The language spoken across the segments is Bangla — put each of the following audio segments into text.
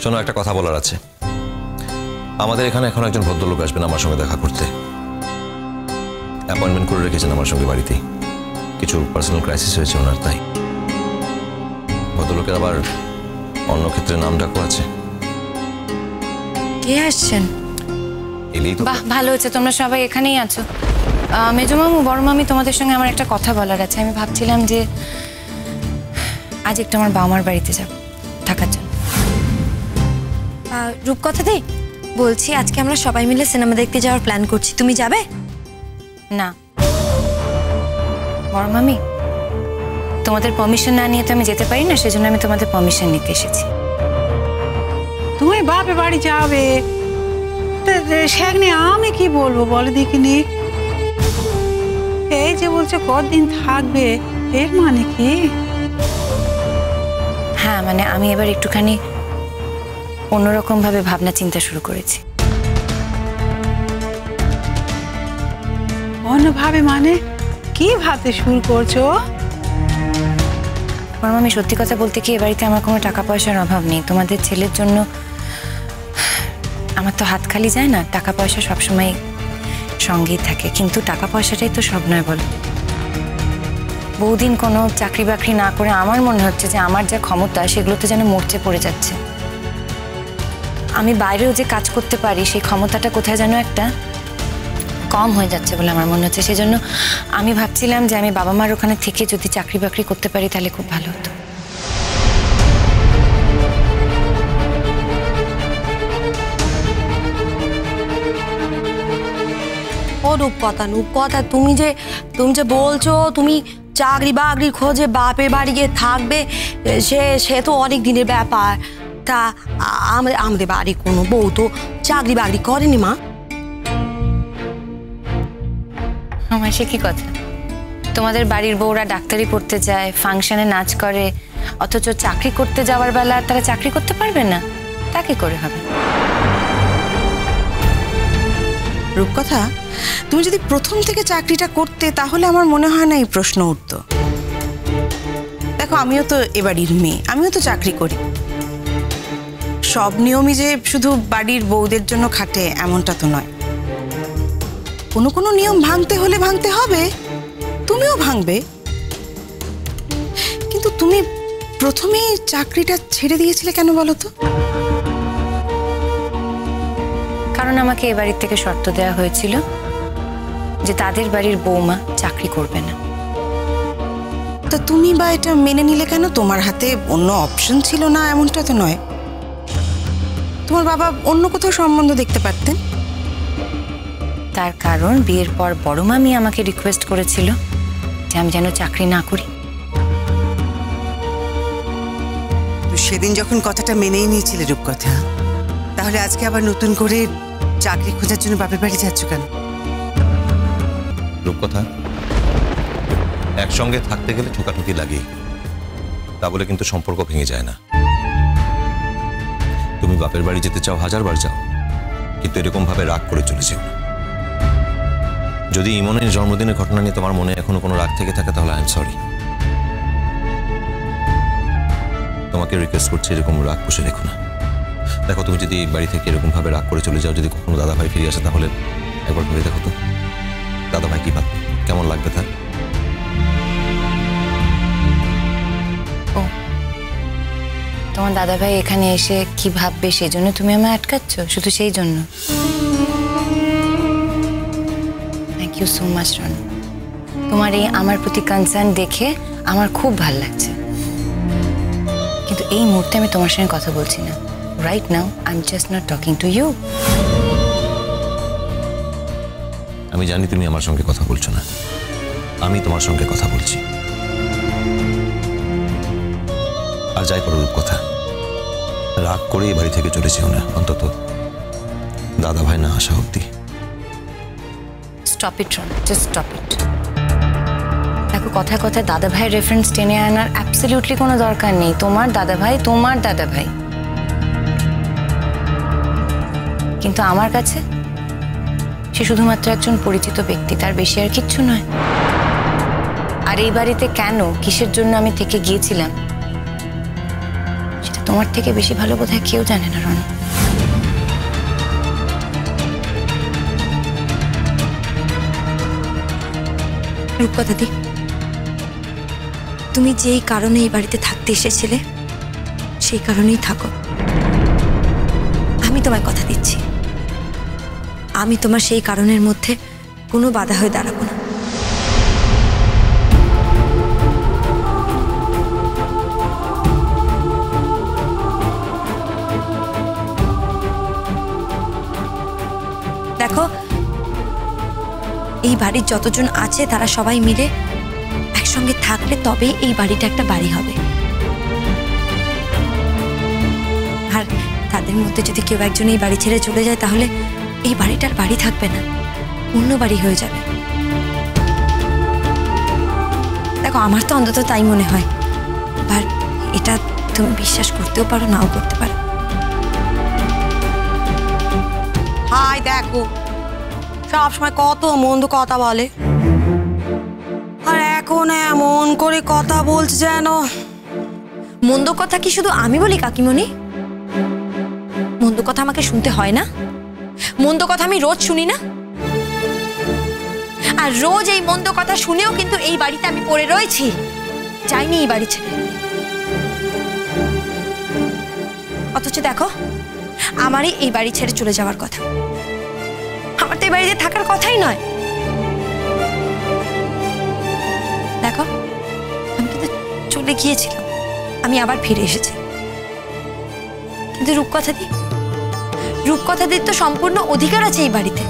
শোনো, একটা কথা বলার আছে। আমাদের এখানে এখন একজন ভদ্রলোক আসবেন আমার সঙ্গে দেখা করতে। অ্যাপয়েন্টমেন্ট করে রেখেছেন আমার সঙ্গে বাড়িতেই। কিছু পার্সোনাল ক্রাইসিস হয়েছে ওনার, তাই। ভদ্রলোকের আবার অন্য ক্ষেত্রে নাম ডাকও আছে। কে আসছেন? এলেই তো। বাহ, ভালো হয়েছে তোমরা সবাই এখানেই আছো। মেজো মামু, বড় মামি, তোমাদের সঙ্গে আমার একটা কথা বলার আছে। আমি ভাবছিলাম যে আজ একটু আমার বাবা মার বাড়িতে যাব থাকার জন্য। রূপকথা দি, বলছি আজকে আমরা সবাই মিলে সিনেমা দেখতে যাওয়ার প্ল্যান করছি, তুমি যাবে? না বড় মামি, তোমাদের পারমিশন না নিয়ে তো আমি যেতে পারি না, সেজন্য আমি তোমাদের পারমিশন নিতে এসেছি। তুমি বাপে বাড়ি যাবে, সেখানে আমি কি বলবো বলে দেখিনি? এই যে বলছে কতদিন থাকবে, এর মানে কি? হ্যাঁ, মানে আমি এবার একটুখানি অন্যরকম ভাবে ভাবনা চিন্তা শুরু করেছি। অন্যভাবে মানে কি ভাবতে শুরু করছো? আমি সত্যি কথা বলতে কি, এ বাড়িতে আমার কোনো টাকা পয়সার অভাব নেই। তোমাদের ছেলের জন্য আমার তো হাত খালি যায় না, টাকা পয়সা সবসময় সঙ্গেই থাকে। কিন্তু টাকা পয়সাটাই তো সব নয় বলো। বহুদিন কোনো চাকরি বাকরি না করে আমার মনে হচ্ছে যে আমার যা ক্ষমতা সেগুলোতে যেন মরচে পড়ে যাচ্ছে। আমি বাইরেও যে কাজ করতে পারি সেই ক্ষমতাটা কোথায় যেন একটা কম হয়ে যাচ্ছে বলে আমার মনে হচ্ছে। সেজন্য আমি ভাবছিলাম যে আমি বাবা মার ওখানে থেকে যদি চাকরি বাকরি করতে পারি তাহলে খুব ভালো হতো। ও রূপকথা, তুমি যে বলছো তুমি চাকরি বাকরির খোঁজে বাপের বাড়ি গিয়ে থাকবে, সে তো অনেক দিনের ব্যাপার। তা আমাদের বাড়ি কোনো বউ তো চাকরি বাকরি করেনি মা। আমার সে কি কথা? তোমাদের বাড়ির বউরা ডাক্তারি পড়তে যায়, ফাংশনে নাচ করে, অথচ চাকরি করতে যাওয়ার বেলা তারা চাকরি করতে পারবে না? তা কি করে হবে? রূপকথা, তুমি যদি প্রথম থেকে চাকরিটা করতে তাহলে আমার মনে হয় না এই প্রশ্ন উঠত। দেখো, আমিও তো এ বাড়ির মেয়ে, আমিও তো চাকরি করি। সব নিয়মই যে শুধু বাড়ির বউদের জন্য খাটে এমনটা তো নয়। কোনো কোনো নিয়ম ভাঙতে হলে ভাঙতে হবে, তুমিও ভাঙবে। কিন্তু তুমি প্রথমেই চাকরিটা ছেড়ে দিয়েছিলে কেন বলো তো? কারণ আমাকে এ বাড়ির থেকে শর্ত দেওয়া হয়েছিল যে তাদের বাড়ির বৌমা চাকরি করবে না। তা তুমি বা এটা মেনে নিলে কেন? তোমার হাতে অন্য অপশন ছিল না এমনটা তো নয়। তোমার বাবা অন্য কোথাও সম্বন্ধ দেখতে পারতেন। তার কারণ বিয়ের পর বড় মামি আমাকে রিকোয়েস্ট করেছিল যে আমি যেন চাকরি না করি। সেদিন যখন কথাটা মেনেই নিয়েছিলে রূপকথা, তাহলে আজকে আবার নতুন করে চাকরি খোঁজার জন্য বাপের বাড়ি যাচ্ছ কেন? রূপকথা, একসঙ্গে থাকতে গেলে ঠোকাঠুকি লাগে, তা বলে কিন্তু সম্পর্ক ভেঙে যায় না। তুমি বাপের বাড়ি যেতে চাও, হাজারবার যাও, কিন্তু এরকম ভাবে রাগ করে চলে যেও না। যদি ইমনের জন্মদিনের ঘটনা নিয়ে তোমার মনে এখনো কোনো রাগ থেকে থাকে তাহলে আই এম সরি। তোমাকে রিকোয়েস্ট করছি, এরকম রাগ পুষে রেখো না। দেখো, তুমি যদি বাড়ি থেকে এরকম ভাবে রাগ করে চলে যাও, যদি কখনো দাদা ভাই ফিরে আসে তাহলে একবার ভেবে দেখো তো, দাদা ভাই কি ভাববে, কেমন লাগবে তার? ও, তোমার দাদা ভাই এখানে এসে কি ভাববে সেই জন্য তুমি আমায় আটকাচ্ছ? শুধু সেই জন্য? Thank you so much Ronu. তোমার এই আমার প্রতি কনসার্ন দেখে আমার খুব ভালো লাগছে। কিন্তু এই মুহূর্তে আমি তোমার সঙ্গে কথা বলছি না। Right now I am just not talking to you. আমি জানি তুমি আমার সঙ্গে কথা বলছো না, আমি তোমার সঙ্গে কথা বলছি। আর যাই করো রূপকথা, রাগ করে এই বাড়ি থেকে চলে যেও না, অন্তত দাদা ভাই না আসা অব্দি। Stop it Ron, just stop it. দেখো, কথায় কথায় দাদা ভাইয়ের রেফারেন্স টেনে আনার অ্যাবসলিউটলি কোনো দরকার নেই। তোমার দাদা ভাই তোমার দাদা ভাই, কিন্তু আমার কাছে সে শুধুমাত্র একজন পরিচিত ব্যক্তি, তার বেশি আর কিচ্ছু নয়। আর এই বাড়িতে কেন, কিসের জন্য আমি থেকে গিয়েছিলাম সেটা তোমার থেকে বেশি ভালো বোধহয় কেউ জানে না রনি। রূপকথা দি, তুমি যেই কারণে এই বাড়িতে থাকতে এসেছিলে সেই কারণেই থাকো। আমি তোমায় কথা দিচ্ছি, আমি তোমার সেই কারণের মধ্যে কোনো বাধা হয়ে দাঁড়াবো না। দেখো, এই বাড়ির যতজন আছে তারা সবাই মিলে একসঙ্গে থাকলে তবেই এই বাড়িটা একটা বাড়ি হবে। আর তাদের মধ্যে যদি কেউ একজন এই বাড়ি ছেড়ে চলে যায় তাহলে এই বাড়িটার বাড়ি থাকবে না, অন্য বাড়ি হয়ে যাবে। দেখো, আমার তো অন্তত তাই মনে হয়। আর এটা তুমি বিশ্বাস করতেও পারো, নাও করতে পারো। হাই দেখো, সব সময় কত মন্দ কথা বলে, আর এখন এমন করে কথা বলছে যেন। মন্দ কথা কি শুধু আমি বলি কাকিমণি? মন্দ কথা আমাকে শুনতে হয় না? মন্দ কথা আমি রোজ শুনি না? আর রোজ এই মন্দ কথা শুনেও কিন্তু এই বাড়িতে আমি পড়ে রয়েছি, যাইনি এই বাড়ি ছেড়ে। অথচ দেখো, আমারই এই বাড়ি ছেড়ে চলে যাওয়ার কথা। আমার তো এই বাড়িতে থাকার কথাই নয়। দেখো, আমি কিন্তু চলে গিয়েছিলাম, আমি আবার ফিরে এসেছি। কিন্তু রূপকথাদির তো সম্পূর্ণ অধিকার আছে এই বাড়িতে।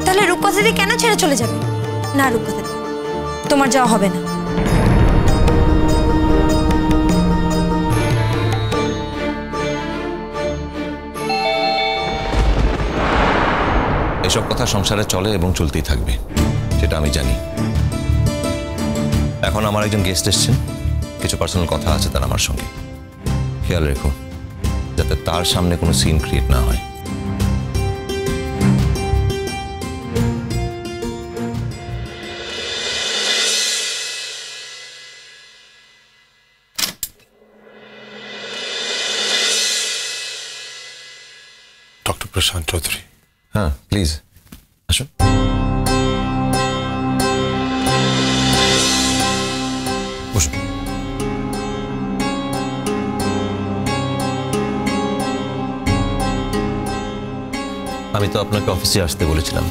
তাহলে রূপকথাদি কেন ছেড়ে চলে যাবে? না রূপকথাদি, তোমার যাওয়া হবে না। এসব কথা সংসারে চলে এবং চলতেই থাকবে, সেটা আমি জানি। এখন আমার একজন গেস্ট এসেছেন, কিছু পার্সোনাল কথা আছে তার আমার সঙ্গে। খেয়াল রেখো যাতে তার সামনে কোনো সিন ক্রিয়েট না হয়। ডক্টর প্রশান্ত চৌধুরী। হ্যাঁ, প্লিজ আসুন। বসুন। আমি তো আপনাকে অফিসে আসতে বলেছিলাম।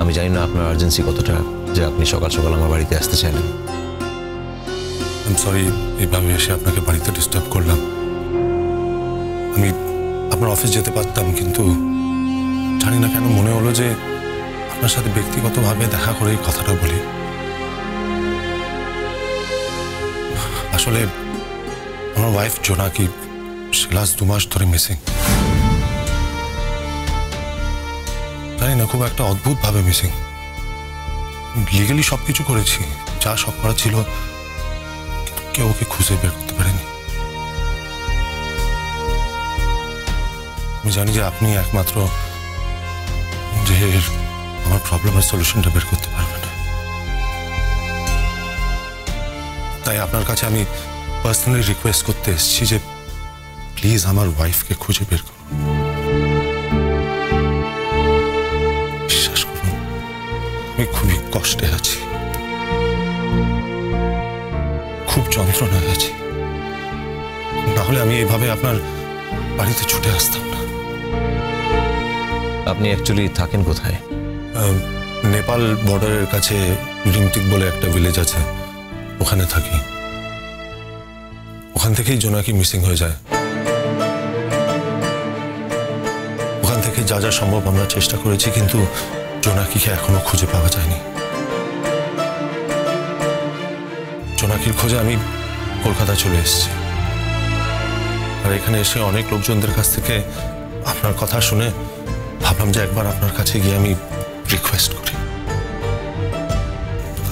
আমি জানি না আপনার আর্জেন্সি কতটা যে আপনি সকাল সকাল আমার বাড়িতে আসতে চাইলেন। আই সরি এইভাবে এসে আপনাকে বাড়িতে ডিস্টার্ব করলাম। আমি আপনার অফিস যেতে পারতাম, কিন্তু জানি না কেন মনে হলো যে আপনার সাথে ব্যক্তিগতভাবে দেখা করে এই কথাটা বলি। আসলে আমার ওয়াইফ জোনাকি, সে লাস্ট 2 মাস ধরে মিসিং। জানি না, খুব একটা অদ্ভুতভাবে মিসিং। লিগালি সবকিছু করেছি, যা সব করা ছিল, কিন্তু কেউ ওকে খুঁজে বের করতে পারেনি। আমি জানি যে আপনি একমাত্র যে আমার প্রবলেমের সলিউশনটা বের করতে পারবেন। তাই আপনার কাছে আমি পার্সোনালি রিকোয়েস্ট করতে এসেছি যে প্লিজ আমার ওয়াইফকে খুঁজে বের করুন। বিশ্বাস করুন, আমি খুবই কষ্টে আছি, খুব যন্ত্রণায় আছি। না হলে আমি এইভাবে আপনার বাড়িতে ছুটে আসতাম না। আপনি অ্যাকচুয়ালি থাকেন কোথায়? নেপাল বর্ডারের কাছে রিমটিক বলে একটা ভিলেজ আছে, ওখানে থাকি। ওখান থেকেই জোনাকি মিসিং হয়ে যায়। ওখান থেকে যা যা সম্ভব আমরা চেষ্টা করেছি, কিন্তু জোনাকিকে এখনো খুঁজে পাওয়া যায়নি। জোনাকির খোঁজে আমি কলকাতা চলে এসেছি, আর এখানে এসে অনেক লোকজনদের কাছ থেকে আপনার কথা শুনে ভাবলাম যে একবার আপনার কাছে গিয়ে আমি রিকোয়েস্ট করি,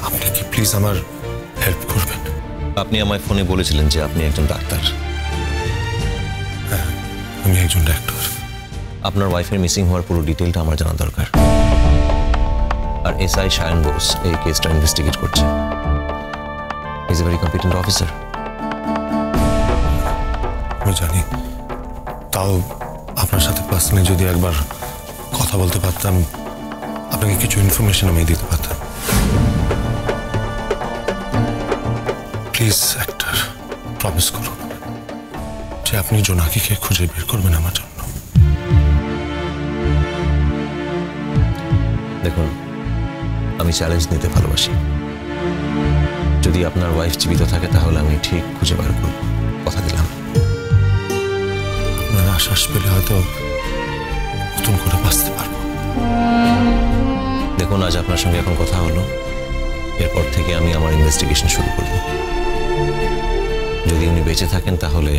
আপনি কি প্লিজ আমার হেল্প করবেন? আপনি আমায় ফোনে বলেছিলেন যে আপনি একজন ডাক্তার। হ্যাঁ, আমি একজন ডাক্তার। আপনার ওয়াইফের মিসিং হওয়ার পুরো ডিটেলটা আমার জানা দরকার। আর এসআই সায়ন বোস এই কেসটা ইনভেস্টিগেট করছে। He is a very competent officer. করে জানি, তাও আপনার সাথে পার্সোনালি যদি একবার কথা বলতে পারতাম, আপনাকে কিছু ইনফরমেশন আমি দিতে পারতাম। প্লিজ অ্যাক্টর, প্রমিস করুন যে আপনি জোনাকিকে খুঁজে বের করবেন আমার জন্য। দেখুন, আমি চ্যালেঞ্জ নিতে ভালোবাসি। যদি আপনার ওয়াইফ জীবিত থাকে তাহলে আমি ঠিক খুঁজে বার করব, কথা দিলাম। আপনার আশ্বাস পেলে হয়তো নতুন করে বাঁচতে পারবো। দেখুন, আজ আপনার সঙ্গে এখন কথা হলো, এরপর থেকে আমি আমার ইনভেস্টিগেশন শুরু করব। যদি উনি বেঁচে থাকেন তাহলে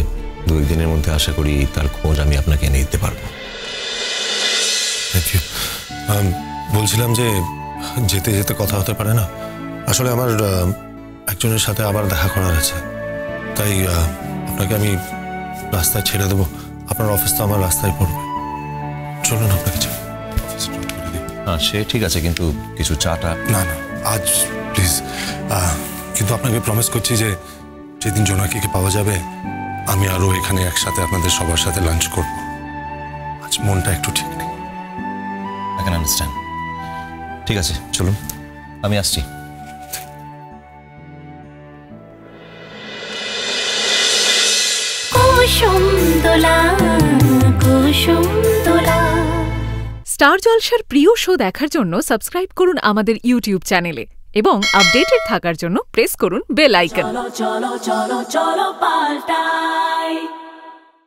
2 দিনের মধ্যে আশা করি তার খোঁজ আমি আপনাকে এনে দিতে পারবো। Thank you. বলছিলাম যে যেতে যেতে কথা হতে পারে না? আসলে আমার একজনের সাথে আবার দেখা করার আছে, তাই আপনাকে আমি রাস্তায় ছেড়ে দেবো। আপনার অফিস তো আমার রাস্তায় পড়বে, চলুন আপনাকে অফিসে ড্রপ করে দিই। হ্যাঁ, সে ঠিক আছে, কিন্তু কিছু চাটা। না না, আজ প্লিজ। কিন্তু আপনাকে প্রমিস করছি যে যেদিন জোনাকিকে পাওয়া যাবে আমি আরও এখানে একসাথে আপনাদের সবার সাথে লাঞ্চ করব। আজ মনটা একটু ঠিক নেই। I can understand. ঠিক আছে, চলুন, আমি আসছি। স্টার জলসার প্রিয় শো দেখার জন্য সাবস্ক্রাইব করুন আমাদের ইউটিউব চ্যানেলে এবং আপডেটেড থাকার জন্য প্রেস করুন বেল আইকন। চলো চলো চলো চলো পাল্টাই।